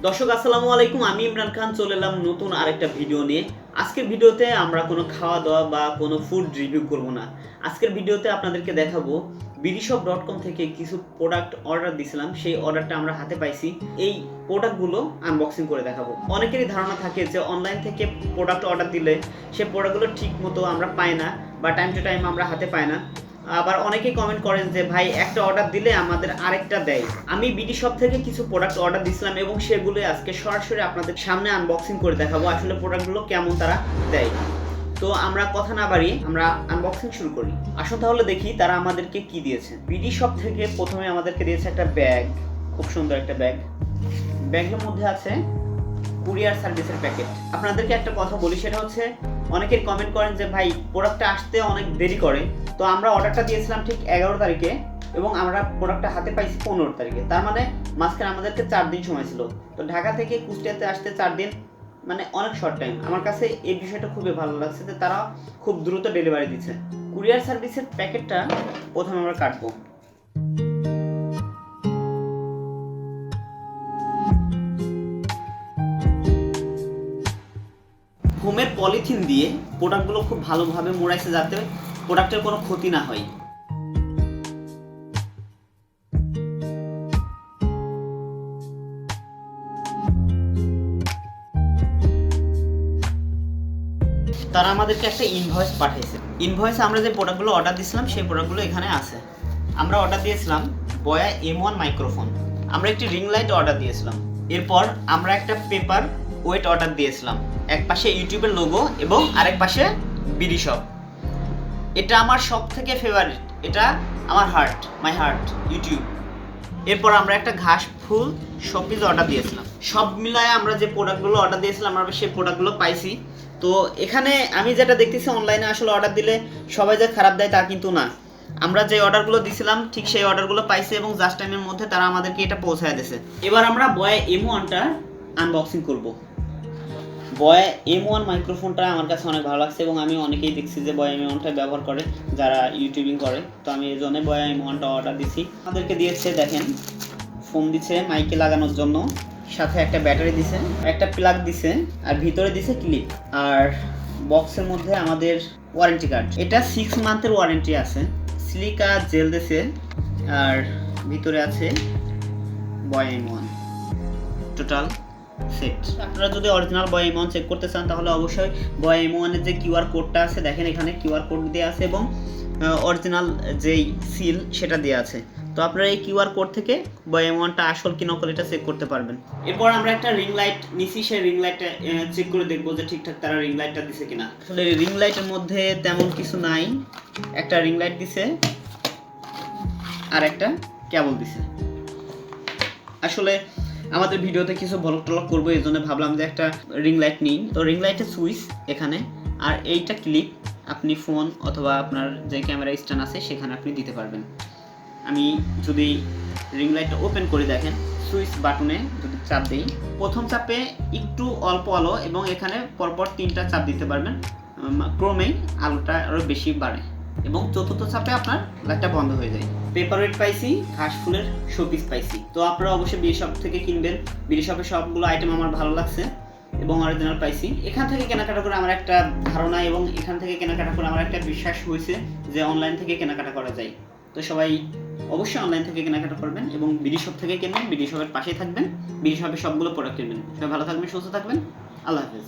দর্শক আসসালামু আলাইকুম, আমি ইমরান খান চলে এলাম নতুন আরেকটা ভিডিও নিয়ে। আজকের ভিডিওতে আমরা কোনো খাওয়া দাওয়া বা কোনো ফুড রিভিউ করব না। আজকের ভিডিওতে আপনাদেরকে দেখাবো bidishop.com থেকে কিছু প্রোডাক্ট অর্ডার দিয়েছিলাম, সেই অর্ডারটা আমরা হাতে পাইছি। এই প্রোডাক্টগুলো আনবক্সিং করে দেখাবো। অনেকেরই ধারণা থাকে যে অনলাইন থেকে প্রোডাক্ট অর্ডার দিলে সেই প্রোডাক্টগুলো ঠিক মতো আমরা পাই না বা টাইম টু টাইম আমরা হাতে পাই না। আবার অনেকেই কমেন্ট করেন যে ভাই একটা অর্ডার দিলে আমাদের আরেকটা দেয়। আমি বিডিশপ থেকে কিছু প্রোডাক্ট অর্ডার দিয়েছিলাম এবং সেগুলো আজকে সরাসরি আপনাদের সামনে আনবক্সিং করে দেখাবো আসলে প্রোডাক্টগুলো কেমন তারা দেয়। তো আমরা কথা না বাড়িয়ে আমরা আনবক্সিং শুরু করি। আসুন তাহলে দেখি তারা আমাদেরকে কি দিয়েছে। বিডিশপ থেকে প্রথমে আমাদেরকে দিয়েছে একটা ব্যাগ, খুব সুন্দর একটা ব্যাগ। ব্যাগের মধ্যে আছে কুরিয়ার সার্ভিসের প্যাকেট। আপনাদেরকে একটা কথা বলি, সেটা হচ্ছে অনেকের কমেন্ট করেন যে ভাই প্রোডাক্টটা আসতে অনেক দেরি করে। তো আমরা অর্ডারটা দিয়েছিলাম ঠিক 11 তারিখে এবং আমরা প্রোডাক্টটা হাতে পাইছি 15 তারিখে। তার মানে মাঝখানে আমাদেরকে 4 দিন সময় ছিল। তো ঢাকা থেকে কুষ্টিয়াতে আসতে 4 দিন মানে অনেক শর্ট টাইম। আমার কাছে এই বিষয়টা খুবই ভালো লাগছে যে তারা খুব দ্রুত ডেলিভারি দিচ্ছে। কুরিয়ার সার্ভিসের প্যাকেটটা প্রথমে আমরা কাটবো। ফোমের পলিথিন দিয়ে প্রোডাক্টগুলো খুব ভালোভাবে মোড়াইছে যাতে প্রোডাক্টের কোনো ক্ষতি না হয়। তারা আমাদেরকে একটা ইনভয়েস পাঠিয়েছে। ইনভয়েসে আমরা যে প্রোডাক্টগুলো অর্ডার দিয়েছিলাম সেই প্রোডাক্টগুলো এখানে আছে। আমরা অর্ডার দিয়েছিলাম বয়া M1 মাইক্রোফোন, আমরা একটি রিং লাইট অর্ডার দিয়েছিলাম। এরপর আমরা একটা পেপার ওয়েট অর্ডার দিয়েছিলাম। এক পাশে ইউটিউবের লোগো এবং আরেক পাশে বিডিশপ। এটা আমার সব থেকে ফেভারিট, এটা আমার মাই হার্ট ইউটিউব। এরপর আমরা একটা ঘাস ফুল শোপিস অর্ডার দিয়েছিলাম। সব মিলায় আমরা যে প্রোডাক্টগুলো অর্ডার দিয়েছিলাম আমরা সেই প্রোডাক্টগুলো পাইছি। তো এখানে আমি যেটা দেখতেছি অনলাইনে আসলে অর্ডার দিলে সবাই যে খারাপ দেয় তা কিন্তু না। আমরা যে অর্ডারগুলো দিয়েছিলাম ঠিক সেই অর্ডারগুলো পাইছি এবং জাস্ট টাইমের মধ্যে তারা আমাদেরকে এটা পৌঁছায় দিয়েছে। এবার আমরা বয়া M1টা আনবক্সিং করব। বয়া M1 মাইক্রোফোনটা আমার কাছে অনেক ভালো লাগছে এবং আমি অনেকেই দেখছি যে বয়া M1টা ব্যবহার করে যারা ইউটিউবিং করে। তো আমি এই জন্য বয়া M1টা অর্ডার দিছি। আমাদেরকে দিয়েছে দেখেন ফোন দিছে মাইকে লাগানোর জন্য, সাথে একটা ব্যাটারি দিছে, একটা প্লাগ দিছে আর ভিতরে দিছে ক্লিপ। আর বক্সের মধ্যে আমাদের ওয়ারেন্টি কার্ড। এটা 6 মান্থের ওয়ারেন্টি আছে। সিলিকা জেল দিছে আর ভিতরে আছে বয়া M1 টোটাল সেট। আপনারা যদি অরিজিনাল বয়া M1 চেক করতে চান তাহলে অবশ্যই বয়া M1 এর যে কিউআর কোডটা আছে দেখেন এখানে কিউআর কোড দেওয়া আছে এবং অরিজিনাল যেই সিল সেটা দেওয়া আছে। তো আপনারা এই কিউআর কোড থেকে বয়া M1টা আসল কি নকল এটা চেক করতে পারবেন। এরপর আমরা একটা রিং লাইট নিছি, সেই রিং লাইটটা চেক করে দেখবো যে ঠিকঠাক তারা রিং লাইটটা দিছে কিনা। আসলে রিং লাইটের মধ্যে তেমন কিছু নাই, একটা রিং লাইট দিছে আর একটা কেবল দিছে। আসলে আমাদের ভিডিওতে কিছু ব্লগ টলগ করবো এই জন্য ভাবলাম যে একটা রিং লাইট নিই। তো রিং লাইটের সুইচ এখানে আর এইটা ক্লিপ আপনি ফোন অথবা আপনার যে ক্যামেরা স্ট্যান্ড আছে সেখানে আপনি দিতে পারবেন। আমি যদি রিং লাইটটা ওপেন করে দেখেন সুইচ বাটনে যদি চাপ দিই, প্রথম চাপে একটু অল্প আলো এবং এখানে পরপর 3টা চাপ দিতে পারবেন, ক্রমেই আলোটা আরও বেশি বাড়ে এবং চতুর্থ চাপে আপনার লাইটটা বন্ধ হয়ে যায়। পেপার ওয়েট পাইছি, ঘাস ফুলের শোপিস পাইছি। তো আপনারা অবশ্যই বিডিশপ থেকে কিনবেন। বিডিশপের সবগুলো আইটেম আমার ভালো লাগছে এবং অরিজিনাল পাইছি। এখান থেকে কেনাকাটা করে আমার একটা ধারণা এবং এখান থেকে কেনাকাটা করে আমার একটা বিশ্বাস হয়েছে যে অনলাইন থেকে কেনাকাটা করা যায়। তো সবাই অবশ্যই অনলাইন থেকে কেনাকাটা করবেন এবং বিডিশপ থেকে কিনবেন, বিডিশপের পাশেই থাকবেন, বিডিশপের সবগুলো প্রোডাক্ট কিনবেন। সবাই ভালো থাকবেন, সুস্থ থাকবেন, আল্লাহ হাফেজ।